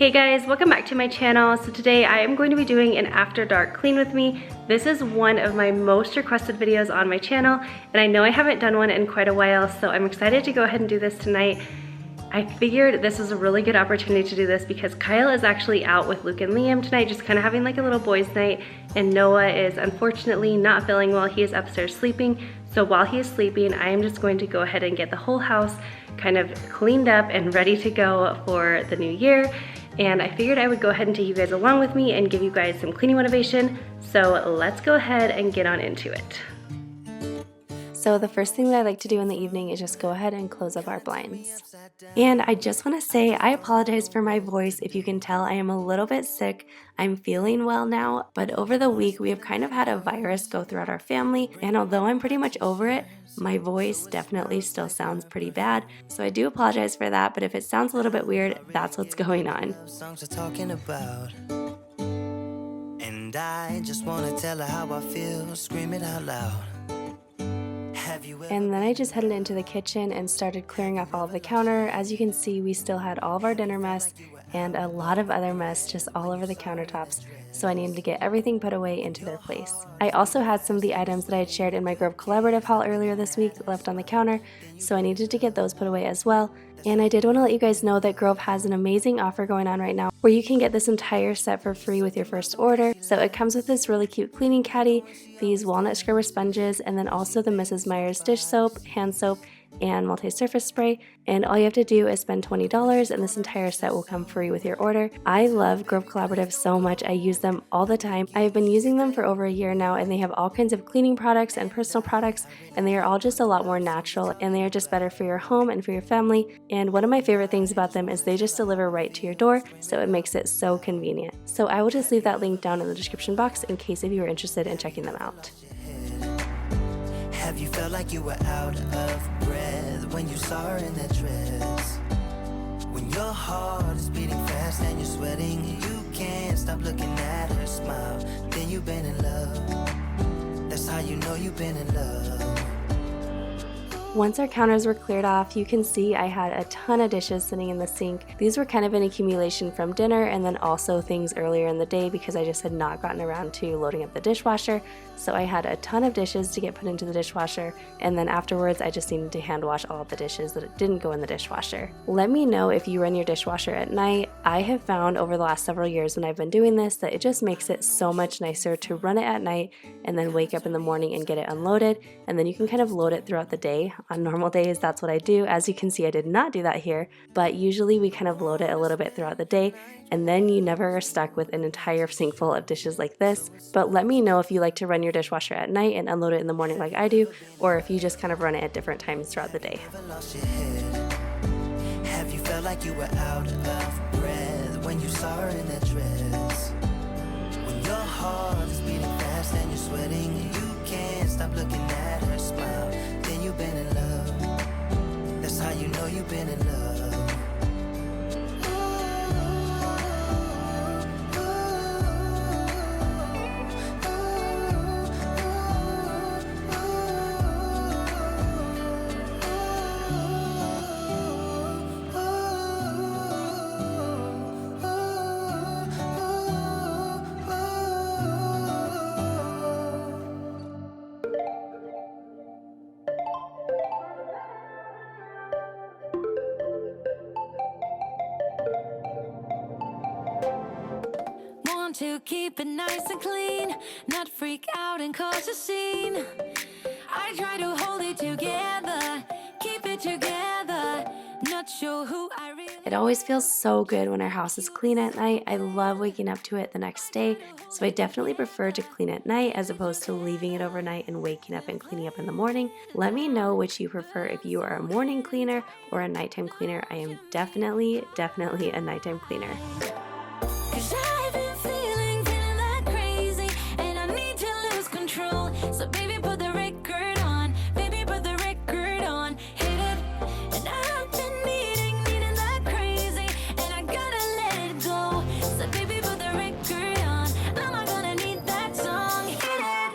Hey guys, welcome back to my channel. So today I am going to be doing an after dark clean with me. This is one of my most requested videos on my channel, and I know I haven't done one in quite a while, so I'm excited to go ahead and do this tonight. I figured this was a really good opportunity to do this because Kyle is actually out with Luke and Liam tonight, just kind of having like a little boys' night, and Noah is unfortunately not feeling well. He is upstairs sleeping. So while he is sleeping, I am just going to go ahead and get the whole house kind of cleaned up and ready to go for the new year. And I figured I would go ahead and take you guys along with me and give you guys some cleaning motivation. So let's go ahead and get on into it. So the first thing that I like to do in the evening is just go ahead and close up our blinds. And I just want to say I apologize for my voice. If you can tell, I am a little bit sick. I'm feeling well now, but over the week we have kind of had a virus go throughout our family, and although I'm pretty much over it, my voice definitely still sounds pretty bad. So I do apologize for that, but if it sounds a little bit weird, that's what's going on. And I just want to tell her how I feel, scream it out loud. And then I just headed into the kitchen and started clearing off all of the counter. As you can see, we still had all of our dinner mess and a lot of other mess just all over the countertops, so I needed to get everything put away into their place. I also had some of the items that I had shared in my Grove Collaborative haul earlier this week left on the counter, so I needed to get those put away as well. And I did want to let you guys know that Grove has an amazing offer going on right now where you can get this entire set for free with your first order. So it comes with this really cute cleaning caddy, these walnut scrubber sponges, and then also the Mrs. Meyer's dish soap, hand soap, and multi-surface spray, and all you have to do is spend $20 and this entire set will come free with your order. I love Grove Collaborative so much. I use them all the time. I have been using them for over a year now, and they have all kinds of cleaning products and personal products, and they are all just a lot more natural, and they are just better for your home and for your family. And one of my favorite things about them is they just deliver right to your door, so it makes it so convenient. So I will just leave that link down in the description box in case if you are interested in checking them out. Have you felt like you were out of breath when you saw her in that dress? When your heart is beating fast and you're sweating, you can't stop looking at her smile. Then you've been in love. That's how you know you've been in love. Once our counters were cleared off, you can see I had a ton of dishes sitting in the sink. These were kind of an accumulation from dinner and then also things earlier in the day because I just had not gotten around to loading up the dishwasher. So I had a ton of dishes to get put into the dishwasher, and then afterwards I just needed to hand wash all of the dishes that didn't go in the dishwasher. Let me know if you run your dishwasher at night. I have found over the last several years when I've been doing this that it just makes it so much nicer to run it at night and then wake up in the morning and get it unloaded, and then you can kind of load it throughout the day. On normal days, that's what I do. As you can see, I did not do that here, but usually we kind of load it a little bit throughout the day, and then you never are stuck with an entire sink full of dishes like this. But let me know if you like to run your dishwasher at night and unload it in the morning like I do, or if you just kind of run it at different times throughout the day. Have you felt like you were out of breath when you saw her in that dress? When your heart is beating fast and you're sweating, you can't stop looking at her smile. Then you've been in love. That's how you know you've been in love. To keep it nice and clean, not freak out and cause a scene. I try to hold it together, keep it together, not sure who I really. It always feels so good when our house is clean at night. I love waking up to it the next day, so I definitely prefer to clean at night as opposed to leaving it overnight and waking up and cleaning up in the morning. Let me know which you prefer, if you are a morning cleaner or a nighttime cleaner. I am definitely a nighttime cleaner. So baby, put the record on, baby, put the record on, hit it. And I've been needing that crazy, and I gotta let it go. So baby, put the record on, I'm not gonna need that song, hit it.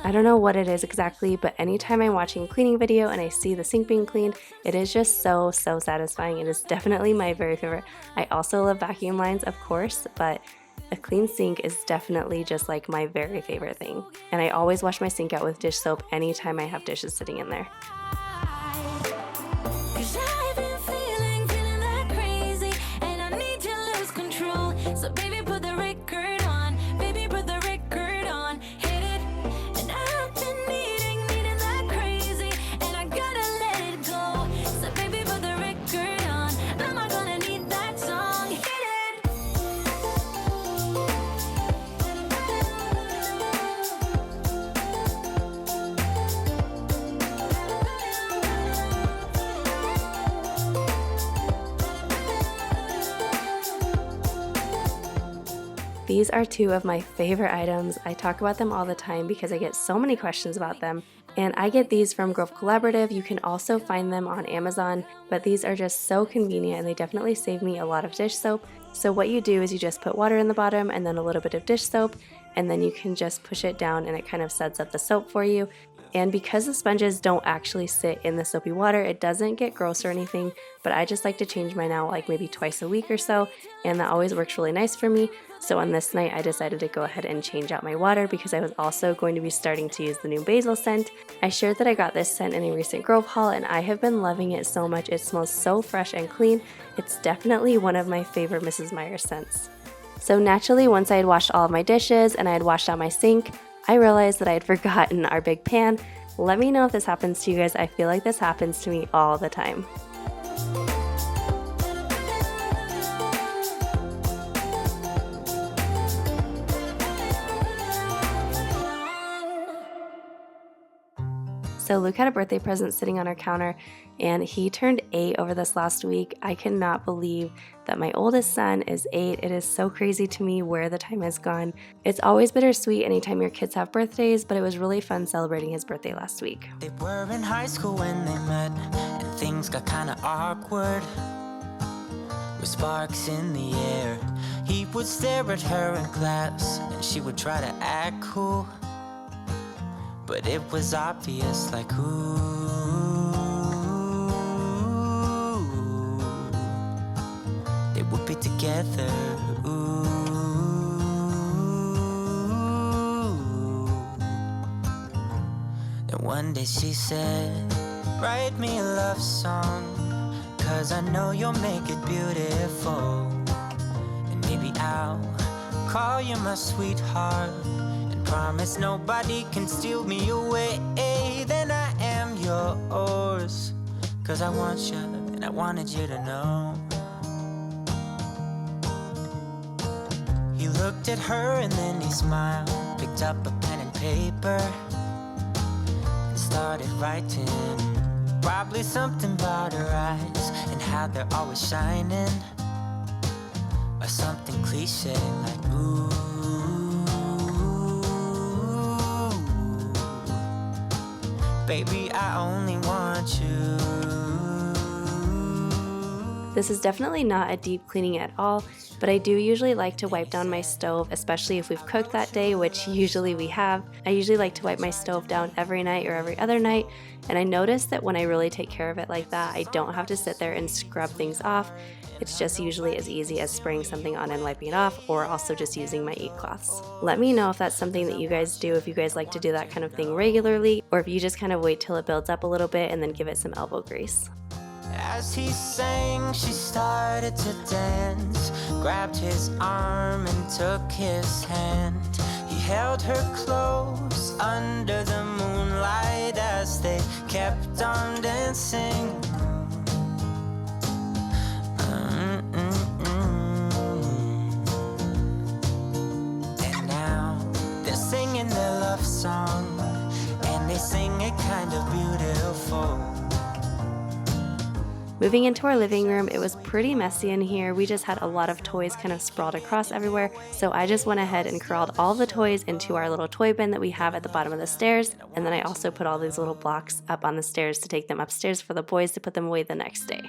I don't know what it is exactly, but anytime I'm watching a cleaning video and I see the sink being cleaned, it is just so satisfying. It is definitely my very favorite. I also love vacuum lines, of course, but a clean sink is definitely just like my very favorite thing. And I always wash my sink out with dish soap anytime I have dishes sitting in there. Cause I've been feeling that crazy, and I need to lose control. So baby, put the record on. Baby, put the record on. Hit it. And I've been needing that crazy, and I gotta let it go. So baby, put the record on. I'm not gonna need that song. Hit it. These are two of my favorite items. I talk about them all the time because I get so many questions about them. And I get these from Grove Collaborative. You can also find them on Amazon, but these are just so convenient and they definitely save me a lot of dish soap. So what you do is you just put water in the bottom and then a little bit of dish soap, and then you can just push it down and it kind of sets up the soap for you. And because the sponges don't actually sit in the soapy water, it doesn't get gross or anything, but I just like to change mine out like maybe twice a week or so, and that always works really nice for me. So on this night, I decided to go ahead and change out my water because I was also going to be starting to use the new basil scent. I shared that I got this scent in a recent Grove haul, and I have been loving it so much. It smells so fresh and clean. It's definitely one of my favorite Mrs. Meyer's scents. So naturally, once I had washed all of my dishes and I had washed out my sink, I realized that I had forgotten our big pan. Let me know if this happens to you guys. I feel like this happens to me all the time. So Luke had a birthday present sitting on our counter, and he turned 8 over this last week. I cannot believe that my oldest son is 8. It is so crazy to me where the time has gone. It's always bittersweet anytime your kids have birthdays, but it was really fun celebrating his birthday last week. They were in high school when they met, and things got kinda awkward. With sparks in the air, he would stare at her in class, and she would try to act cool. But it was obvious, like, ooh, they would be together, ooh. And one day she said, write me a love song, 'cause I know you'll make it beautiful. And maybe I'll call you my sweetheart, promise nobody can steal me away. Then I am yours, 'cause I want you and I wanted you to know. He looked at her and then he smiled, picked up a pen and paper and started writing. Probably something about her eyes and how they're always shining, or something cliche like ooh. Baby, I only want you. This is definitely not a deep cleaning at all, but I do usually like to wipe down my stove, especially if we've cooked that day, which usually we have. I usually like to wipe my stove down every night or every other night, and I noticed that when I really take care of it like that, I don't have to sit there and scrub things off. It's just usually as easy as spraying something on and wiping it off, or also just using my eat cloths. Let me know if that's something that you guys do, if you guys like to do that kind of thing regularly, or if you just kind of wait till it builds up a little bit and then give it some elbow grease. As he sang, she started to dance, grabbed his arm and took his hand. He held her close under the moonlight as they kept on dancing. And now they're singing their love song, and they sing it kind of beautiful. Moving into our living room, it was pretty messy in here. We just had a lot of toys kind of sprawled across everywhere, so I just went ahead and curled all the toys into our little toy bin that we have at the bottom of the stairs, and then I also put all these little blocks up on the stairs to take them upstairs for the boys to put them away the next day.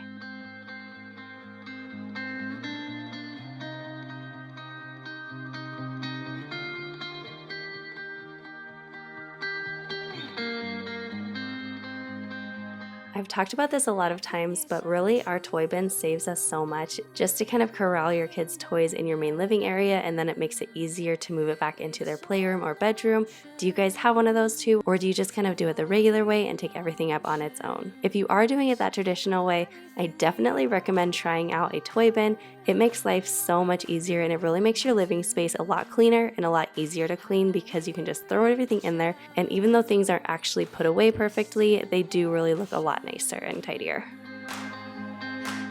I've talked about this a lot of times, but really our toy bin saves us so much just to kind of corral your kids' toys in your main living area, and then it makes it easier to move it back into their playroom or bedroom. Do you guys have one of those too, or do you just kind of do it the regular way and take everything up on its own? If you are doing it that traditional way, I definitely recommend trying out a toy bin. It makes life so much easier, and it really makes your living space a lot cleaner and a lot easier to clean because you can just throw everything in there, and even though things aren't actually put away perfectly, they do really look a lot nicer and tidier.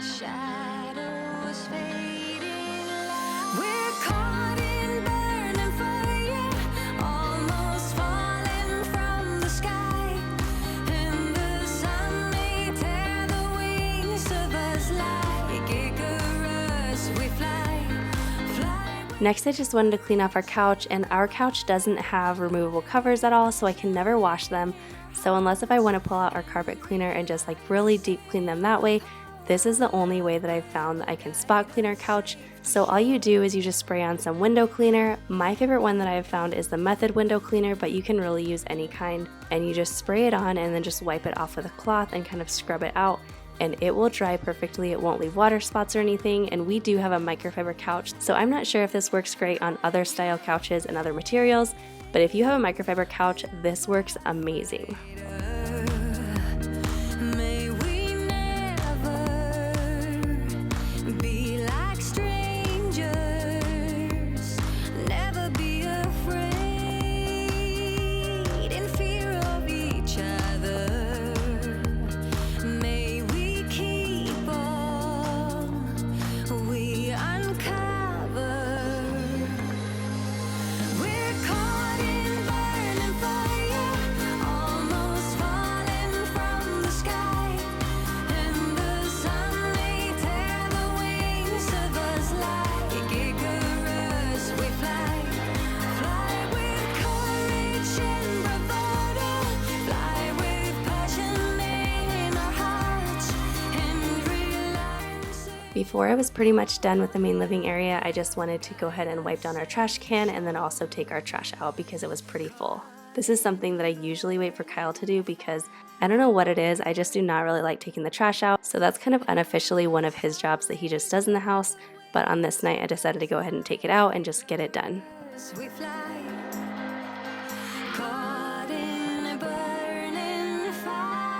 Shadows fading, we're caught in burning fire, almost falling from the sky, and the sun may tear the wings of us like Icarus, we fly. Next, I just wanted to clean off our couch, and our couch doesn't have removable covers at all, so I can never wash them. So unless if I want to pull out our carpet cleaner and just like really deep clean them that way, this is the only way that I've found that I can spot clean our couch. So all you do is you just spray on some window cleaner. My favorite one that I've found is the Method window cleaner, but you can really use any kind. And you just spray it on and then just wipe it off with a cloth and kind of scrub it out. And it will dry perfectly. It won't leave water spots or anything. And we do have a microfiber couch, so I'm not sure if this works great on other style couches and other materials, but if you have a microfiber couch, this works amazing. May we never be like strangers, never be afraid in fear of each other. May we keep all we uncover. We're caught in burning fire, almost falling from the sky, and the sun may tear the wings of us like Icarus, we fly, fly with courage and bravado, fly with passion in our hearts, and realize Before I was pretty much done with the main living area, I just wanted to go ahead and wipe down our trash can and then also take our trash out because it was pretty full. This is something that I usually wait for Kyle to do because I don't know what it is, I just do not really like taking the trash out. So that's kind of unofficially one of his jobs that he just does in the house. But on this night, I decided to go ahead and take it out and just get it done. we fly, caught in a burning fire,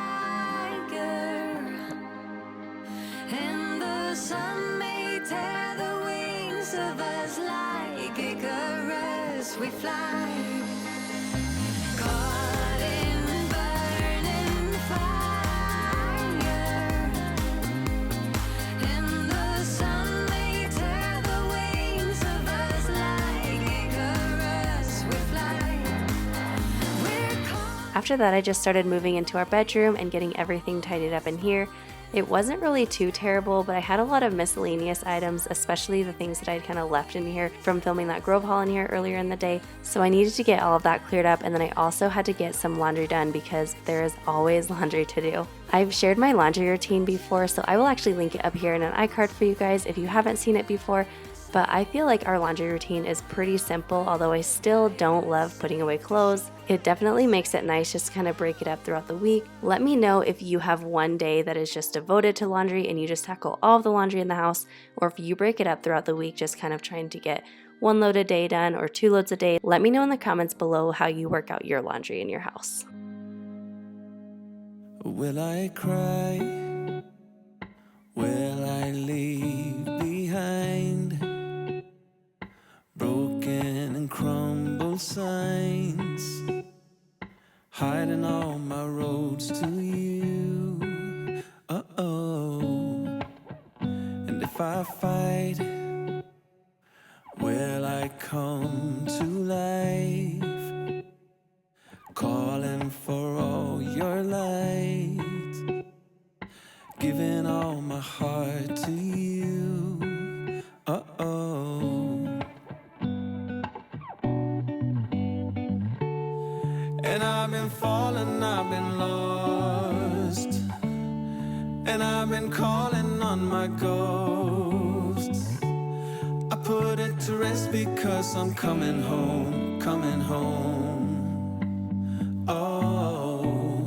and the sun may tear the wings of us like Icarus, we fly, caught in a burning fire, and the sun may tear the wings of us like Icarus, we fly. We're caught. After that, I just started moving into our bedroom and getting everything tidied up in here. It wasn't really too terrible, but I had a lot of miscellaneous items, especially the things that I'd kind of left in here from filming that Grove haul in here earlier in the day. So I needed to get all of that cleared up, and then I also had to get some laundry done because there is always laundry to do. I've shared my laundry routine before, so I will actually link it up here in an iCard for you guys if you haven't seen it before. But I feel like our laundry routine is pretty simple, although I still don't love putting away clothes. It definitely makes it nice just to kind of break it up throughout the week. Let me know if you have one day that is just devoted to laundry and you just tackle all of the laundry in the house, or if you break it up throughout the week, just kind of trying to get 1 load a day done or 2 loads a day. Let me know in the comments below how you work out your laundry in your house. Will I cry? Will I leave behind broken and crumbled signs, hiding all my roads to you? And if I fight, will I come to life, calling for all your light, giving all my heart to you? And I've been falling, I've been lost, and I've been calling on my ghosts. I put it to rest because I'm coming home, coming home. Oh,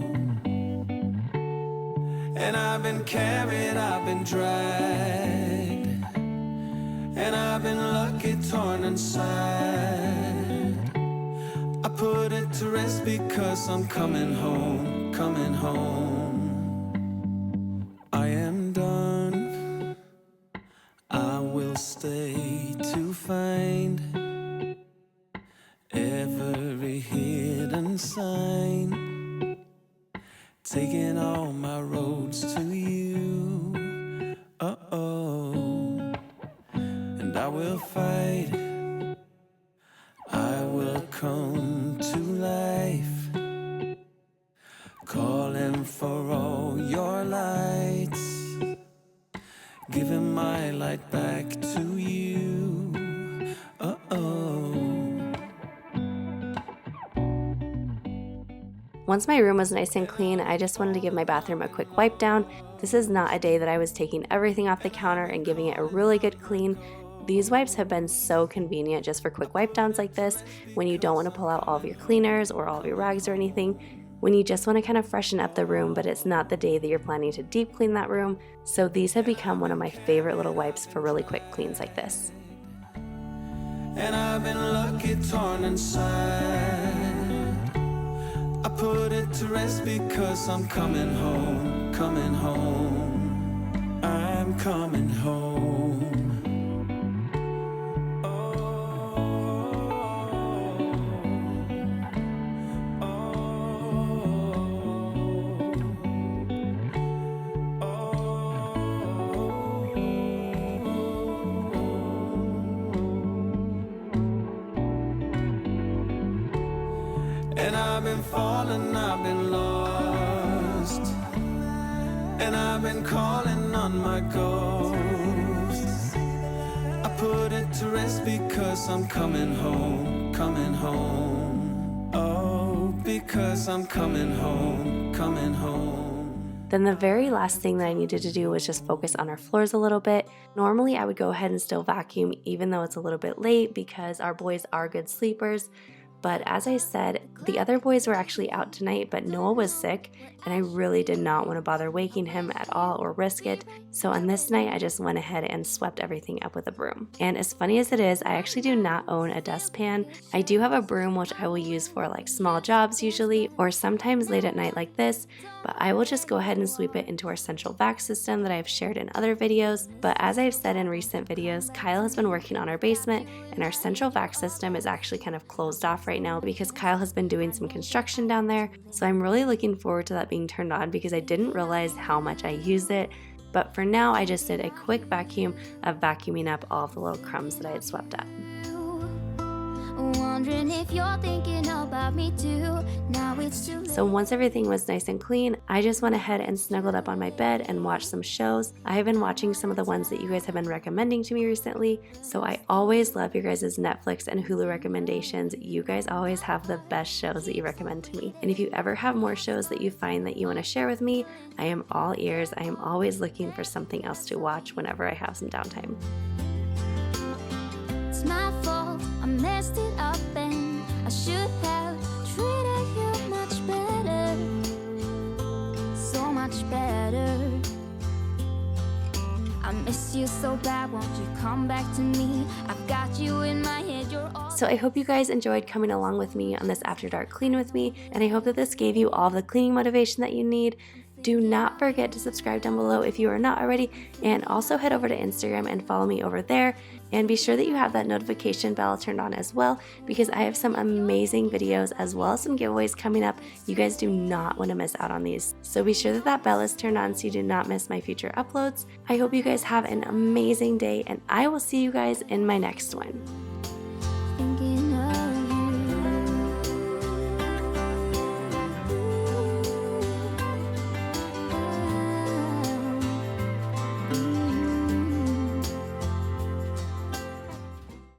And I've been carried, I've been dragged, and I've been lucky, torn inside. I put it to rest because I'm coming home, coming home. I am done, I will stay to find every hidden sign, taking all my roads to you. And I will fight, I will come to life, calling for all your lights, giving my light back to you. Once my room was nice and clean, I just wanted to give my bathroom a quick wipe down. This is not a day that I was taking everything off the counter and giving it a really good clean. These wipes have been so convenient just for quick wipe downs like this, when you don't want to pull out all of your cleaners or all of your rags or anything, when you just want to kind of freshen up the room, but it's not the day that you're planning to deep clean that room. So these have become one of my favorite little wipes for really quick cleans like this. And I've been lucky, torn inside. I put it to rest because I'm coming home, coming home. I'm coming home. And I've been falling, I've been lost, and I've been calling on my ghost. I put it to rest because I'm coming home, coming home. Oh, because I'm coming home, coming home. Then the very last thing that I needed to do was just focus on our floors a little bit. Normally I would go ahead and still vacuum even though it's a little bit late because our boys are good sleepers. But as I said, the other boys were actually out tonight, but Noah was sick, and I really did not want to bother waking him at all or risk it. So on this night, I just went ahead and swept everything up with a broom. And as funny as it is, I actually do not own a dustpan. I do have a broom, which I will use for like small jobs usually, or sometimes late at night like this, but I will just go ahead and sweep it into our central vac system that I've shared in other videos. But as I've said in recent videos, Kyle has been working on our basement, and our central vac system is actually kind of closed off right now because Kyle has been doing some construction down there. So I'm really looking forward to that being turned on because I didn't realize how much I use it. But for now, I just did a quick vacuum of vacuuming up all of the little crumbs that I had swept up. Wondering if you're thinking about me too. Now it's too late. So once everything was nice and clean, I just went ahead and snuggled up on my bed and watched some shows. I have been watching some of the ones that you guys have been recommending to me recently. So I always love your guys' Netflix and Hulu recommendations. You guys always have the best shows that you recommend to me. And if you ever have more shows that you find that you want to share with me, I am all ears. I am always looking for something else to watch whenever I have some downtime. It's my fault, I messed it up and I should have treated you much better. So much better. I miss you so bad, won't you come back to me? I've got you in my head, you're all. So I hope you guys enjoyed coming along with me on this After Dark Clean with me, and I hope that this gave you all the cleaning motivation that you need. Do not forget to subscribe down below if you are not already, and also head over to Instagram and follow me over there, and be sure that you have that notification bell turned on as well, because I have some amazing videos as well as some giveaways coming up. You guys do not want to miss out on these, so be sure that that bell is turned on so you do not miss my future uploads. I hope you guys have an amazing day, and I will see you guys in my next one.